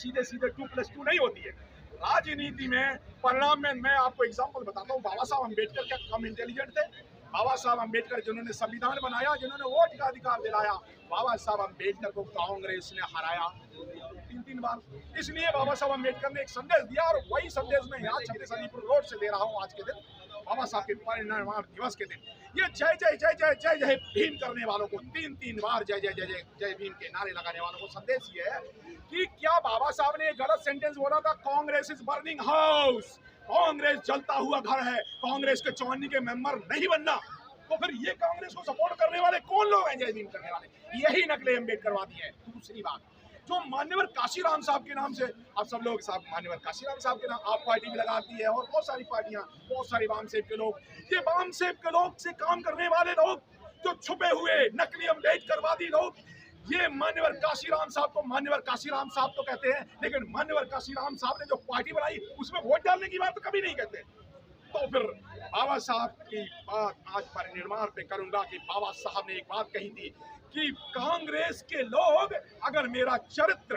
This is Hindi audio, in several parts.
सीधे सीधे 2+2 नहीं होती है। राजनीति में परिणाम में मैं आपको एग्जाम्पल बताता हूँ। बाबा साहब अम्बेडकर क्या कम इंटेलिजेंट थे? बाबा साहब अम्बेडकर जिन्होंने संविधान बनाया, जिन्होंने वोट का अधिकार दिलाया, बाबा साहब अम्बेडकर को कांग्रेस ने हराया 3-3 बार। इसलिए बाबा साहब अम्बेडकर ने एक संदेश दिया, और वही संदेश मैं यहाँ 26 अलीपुर रोड से दे रहा हूँ आज के दिन, बाबा साहब के परिनिर्वाण दिवस के दिन। ये जय जय जय जय जय जय भीम करने वालों को 3-3 बार जय जय जय जय जय भीम के नारे लगाने वालों को संदेश ये है कि क्या बाबा साहब ने गलत सेंटेंस बोला था, Congress is burning house, Congress जलता हुआ घर है, कांग्रेस के 54 के मेंबर नहीं बनना। तो फिर ये कांग्रेस को सपोर्ट करने वाले कौन लोग हैं? जय भीम करने वाले यही नकले अम्बेडकरवादी हैं। दूसरी बात, जो मान्यवर काशीराम साहब के नाम से अब सब लोग साहब मान्यवर काशीराम साहब के नाम आप पार्टी भी लगाती है, और बहुत सारी पार्टियां, बहुत सारी वाम सेब के लोग, ये वाम सेब के लोग से काम करने वाले लोग, जो छुपे हुए नकली अम्बेडकरवादी लोग, ये मान्यवर काशीराम साहब को मान्यवर काशीराम साहब तो कहते हैं, लेकिन मान्यवर काशीराम साहब ने जो पार्टी बनाई उसमें वोट डालने की बात तो कभी नहीं कहते। तो फिर बाबा साहब की बात आज परिनिर्वाण पे करूंगा कि बाबा साहब ने एक बात कही थी कि कांग्रेस के लोग, अगर मेरा चरित्र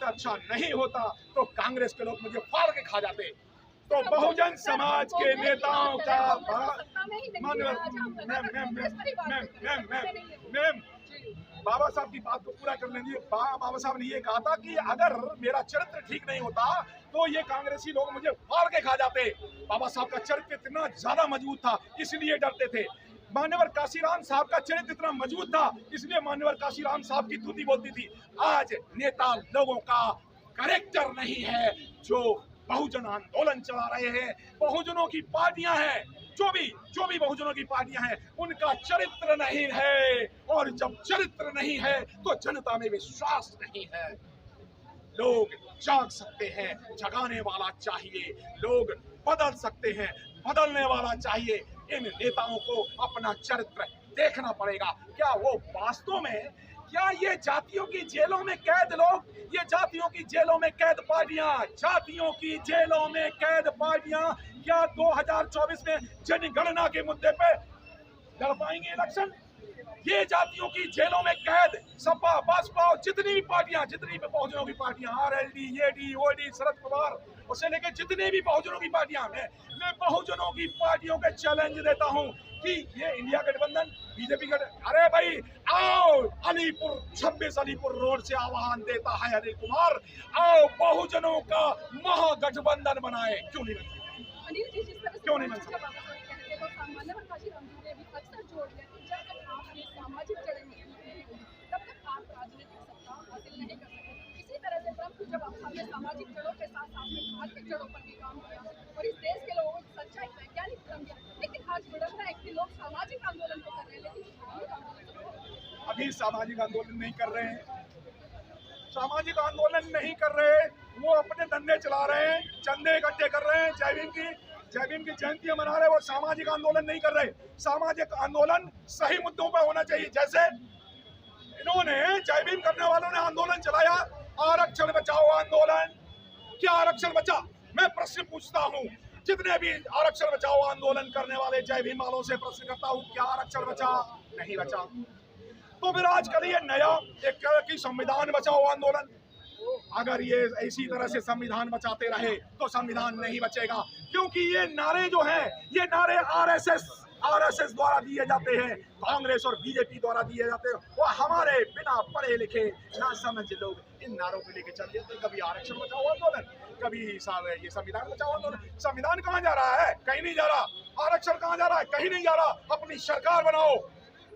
अच्छा नहीं होता तो कांग्रेस के लोग मुझे फाड़ के खा जाते। तो बहुजन समाज के नेताओं का मैम बाबा साहब की बात को पूरा कर लेंगे। बाबा साहब ने ये कहा था कि अगर मेरा चरित्र ठीक नहीं होता तो ये कांग्रेसी लोग मुझे फाड़ के खा जाते। बाबा साहब का चरित्र इतना ज्यादा मजबूत था, इसलिए डरते थे। मान्यवर काशीराम साहब का चरित्र इतना मजबूत था, इसलिए मान्यवर काशीराम साहब की स्तुति बोलती थी। आज नेता लोगों का कैरेक्टर नहीं है, जो बहुजन आंदोलन चला रहे हैं, बहुजनों की पार्टियां हैं, जो भी बहुजनों की पार्टियां हैं, उनका चरित्र नहीं है, और जब चरित्र नहीं है तो जनता में विश्वास नहीं है। लोग जाग सकते हैं, जगाने वाला चाहिए, लोग बदल सकते हैं, बदलने वाला चाहिए। इन नेताओं को अपना चरित्र देखना पड़ेगा। क्या वो वास्तव में, क्या ये जातियों की जेलों में कैद लोग, ये जातियों की जेलों में कैद पार्टियां, जातियों की जेलों में कैद पार्टियां क्या 2024 में जनगणना के मुद्दे पे लड़ पाएंगे इलेक्शन? ये जातियों की जेलों में कैद सपा बसपा और जितनी भी पार्टियां, जितनी भी बहुजनों की पार्टियां, RLD, AD, OD, Sharad Pawar, उसे लेकर जितने भी बहुजनों की पार्टियां, मैं बहुजनों की पार्टियों के चैलेंज देता हूं कि ये इंडिया गठबंधन, बीजेपी अरे भाई आओ, अलीपुर 26 अलीपुर रोड से आह्वान देता है अनिल कुमार, आओ बहुजनों का महागठबंधन बनाए। क्यों नहीं बन सकता? क्यों नहीं बन सकता? सामाजिक जड़ें मजबूत नहीं होगी तब तक आप राजनीतिक सत्ता हासिल नहीं कर सकते। इसी तरह से ट्रंप जब हमने सामाजिक जड़ों के साथ साथ में आर्थिक जड़ों पर भी काम किया और इस देश के लोगों की सच्चाई वैज्ञानिक बन गया, लेकिन आज विडंबना है कि लोग सामाजिक आंदोलन तो कर रहे हैं, लेकिन अभी सामाजिक आंदोलन नहीं कर रहे हैं, सामाजिक आंदोलन नहीं कर रहे, वो अपने धंधे चला रहे हैं, चंदे इकट्ठे कर रहे हैं, जय भीम की जयंतियां मना रहे, वो सामाजिक आंदोलन नहीं कर रहे। सामाजिक आंदोलन सही मुद्दों पर होना चाहिए। जैसे इन्होंने, जय भीम करने वालों ने आंदोलन चलाया, आरक्षण बचाओ आंदोलन। क्या आरक्षण बचा? मैं प्रश्न पूछता हूँ, जितने भी आरक्षण बचाओ आंदोलन करने वाले जय भीम वालों से प्रश्न करता हूँ, क्या आरक्षण बचा? नहीं बचा। तो फिर आजकल ये नया एक कि संविधान बचाओ आंदोलन, अगर ये इसी तरह से संविधान बचाते रहे तो संविधान नहीं बचेगा, क्योंकि ये नारे जो हैं, ये नारे आरएसएस द्वारा दिए जाते हैं, कांग्रेस और बीजेपी द्वारा दिए जाते हैं। वो हमारे बिना पढ़े लिखे ना समझ लोग इन नारों को लेके चल देते। कभी आरक्षण बचाओ आंदोलन, कभी ये संविधान बचाओ आंदोलन। संविधान कहाँ जा रहा है? कहीं नहीं जा रहा। आरक्षण कहाँ जा रहा है? कहीं नहीं जा रहा। अपनी सरकार बनाओ,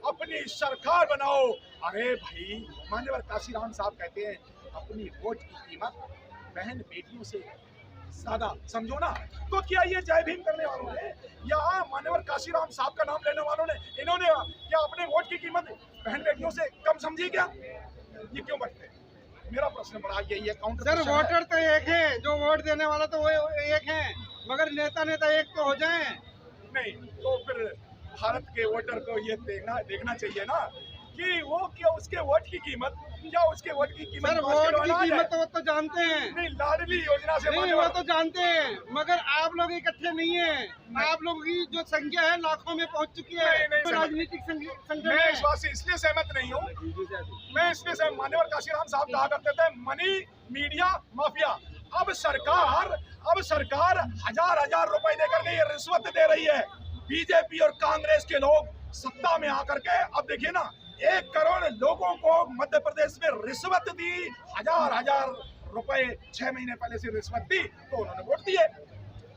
अपनी सरकार बनाओ। अरे भाई, मान्यवर काशीराम साहब कहते हैं अपनी वोट की कीमत बहन बेटियों से ज्यादा समझो ना। तो क्या ये जय भीम करने वालों ने या मान्यवर काशीराम साहब का नाम लेने वालों ने, इन्होंने क्या अपने वोट की कीमत बहन बेटियों से कम समझी क्या? ये क्यों बढ़ते? मेरा प्रश्न बड़ा यही है। काउंटर सर, वोटर तो एक है, जो वोट देने वाला तो वो एक है, मगर नेता एक तो हो जाए। नहीं तो फिर भारत के वोटर को ये देखना चाहिए ना कि वो क्या उसके वोट की कीमत क्या उसके वोट की कीमत सर, वोट की कीमत तो वो तो जानते हैं। नहीं, लाडली योजना से नहीं, वो तो जानते हैं, मगर आप लोग इकट्ठे नहीं है। आप लोगों की जो संख्या है लाखों में पहुंच चुकी है। नहीं, राजनीतिक संख्या मैं इस बात से इसलिए सहमत नहीं हूँ। मैं इसलिए से मान्यवर काशीराम साहब कहा करते थे मनी मीडिया माफिया। अब सरकार हजार रुपए देकर के ये रिश्वत दे रही है। बीजेपी और कांग्रेस के लोग सत्ता में आकर के अब देखिए ना, 1 करोड़ लोगों को मध्य प्रदेश में रिश्वत दी, हजार रुपए 6 महीने पहले से रिश्वत दी, तो उन्होंने वोट दिए।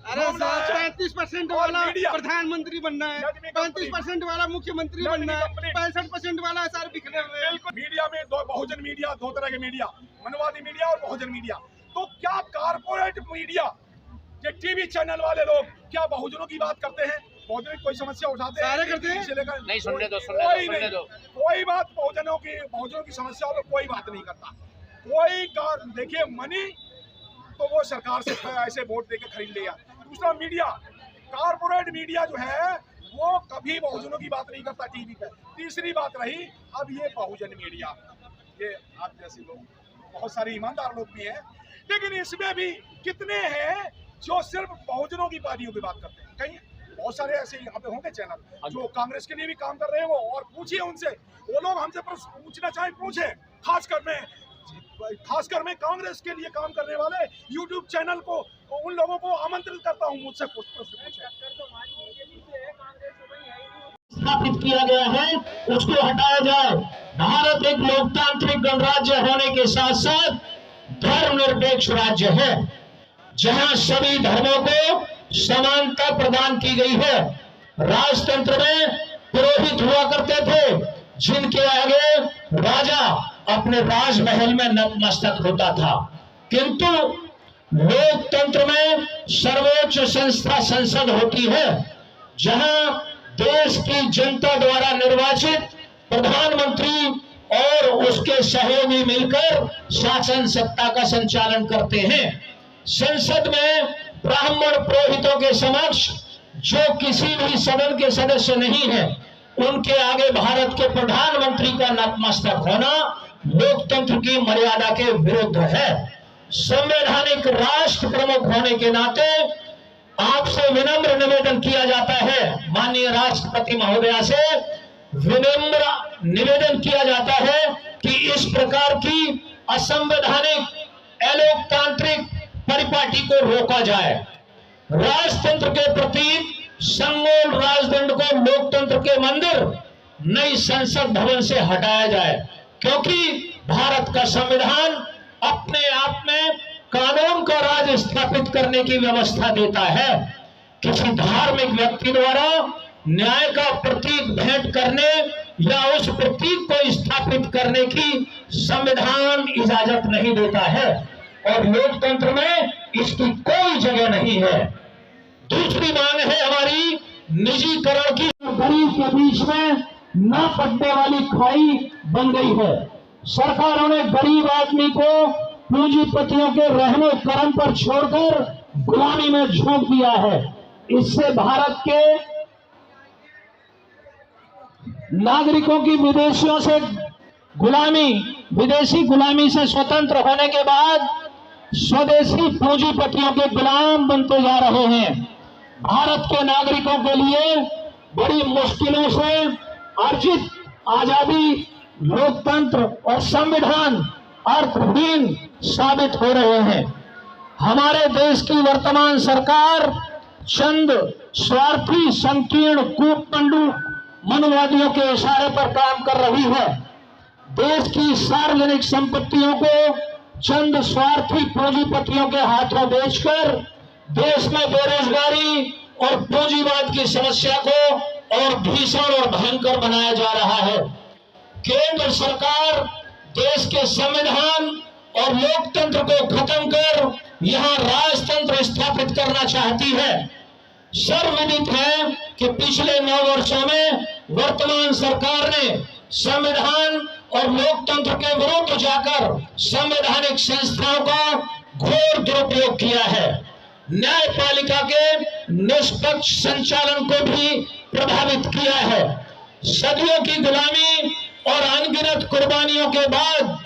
अरे 35% वाला प्रधानमंत्री बनना है, 35% वाला मुख्यमंत्री बनना है, 65% वाला सारे बिखरे हुए हैं। मीडिया में बहुजन मीडिया, 2 तरह के मीडिया, मनवादी मीडिया और बहुजन मीडिया। तो क्या कारपोरेट मीडिया के टीवी चैनल वाले लोग क्या बहुजनों की बात करते हैं? बहुजन की कोई समस्या उठाते हैं? सारे करते हैं। नहीं, सुनने दो। कोई बात बहुजनों की समस्याओं पे कोई बात नहीं करता कोई। देखिए मनी तो वो सरकार से ऐसे वोट देके खरीद लिया। दूसरा मीडिया, कारपोरेट मीडिया जो है वो कभी बहुजनों की बात नहीं करता टीवी पे। तीसरी बात रही अब ये बहुजन मीडिया, ये आप जैसे लोग, बहुत सारे ईमानदार लोग भी हैं, लेकिन इसमें भी कितने हैं जो सिर्फ बहुजनों की पार्टियों की बात करते हैं? कहीं बहुत सारे ऐसे यहाँ पे होंगे चैनल जो कांग्रेस के लिए भी काम कर रहे हैं वो, और पूछिए उनसे, वो लोग हमसे पूछना चाहे पूछे। खासकर मैं कांग्रेस के लिए काम करने वाले यूट्यूब चैनल को, उन लोगों को आमंत्रित करता हूँ, मुझसे पूछे। स्थापित किया गया है उसको हटाया जाए। भारत एक लोकतांत्रिक गणराज्य होने के साथ साथ धर्मनिरपेक्ष राज्य है, जहां सभी धर्मों को समानता प्रदान की गई है। राजतंत्र में पुरोहित हुआ करते थे, जिनके आगे राजा अपने राजमहल में नतमस्तक होता था, किंतु लोकतंत्र में सर्वोच्च संस्था संसद होती है, जहां देश की जनता द्वारा निर्वाचित प्रधानमंत्री और उसके सहयोगी मिलकर शासन सत्ता का संचालन करते हैं। संसद में ब्राह्मण पुरोहितों के समक्ष जो किसी भी सदन के सदस्य नहीं है, उनके आगे भारत के प्रधानमंत्री का नतमस्तक होना लोकतंत्र की मर्यादा के विरुद्ध है। संवैधानिक राष्ट्र प्रमुख होने के नाते आपसे विनम्र निवेदन किया जाता है, माननीय राष्ट्रपति महोदया से विनम्र निवेदन किया जाता है कि इस प्रकार की असंवैधानिक अलोकतांत्रिक परिपाटी को रोका जाए। राजतंत्र के प्रतीक संगोल राजदंड को लोकतंत्र के मंदिर नई संसद भवन से हटाया जाए, क्योंकि भारत का संविधान अपने आप में कानून का राज स्थापित करने की व्यवस्था देता है। किसी धार्मिक व्यक्ति द्वारा न्याय का प्रतीक भेंट करने या उस प्रतीक को स्थापित करने की संविधान इजाजत नहीं देता है, और लोकतंत्र में इसकी कोई जगह नहीं है। दूसरी मांग है हमारी निजीकरण की। गरीब के बीच में न पड़ने वाली खाई बन गई है। सरकारों ने गरीब आदमी को पूंजीपतियों के रहने कर्म पर छोड़कर गुलामी में झोंक दिया है। इससे भारत के नागरिकों की विदेशी गुलामी से स्वतंत्र होने के बाद स्वदेशी पूंजीपतियों के गुलाम बनते जा रहे हैं। भारत के नागरिकों के लिए बड़ी मुश्किलों से अर्जित आजादी, लोकतंत्र और संविधान अर्थहीन साबित हो रहे हैं। हमारे देश की वर्तमान सरकार चंद स्वार्थी संकीर्ण कूटमंडू मनुवादियों के इशारे पर काम कर रही है। देश की सार्वजनिक संपत्तियों को चंद स्वार्थी पूंजीपतियों के हाथों बेचकर देश में बेरोजगारी और पूंजीवाद की समस्या को और भीषण और भयंकर बनाया जा रहा है। केंद्र सरकार देश के संविधान और लोकतंत्र को खत्म कर यहां राजतंत्र स्थापित करना चाहती है। सर्वविदित है कि पिछले 9 वर्षों में वर्तमान सरकार ने संविधान और लोकतंत्र के विरुद्ध जाकर संवैधानिक संस्थाओं का घोर दुरुपयोग किया है। न्यायपालिका के निष्पक्ष संचालन को भी प्रभावित किया है। सदियों की गुलामी और अनगिनत कुर्बानियों के बाद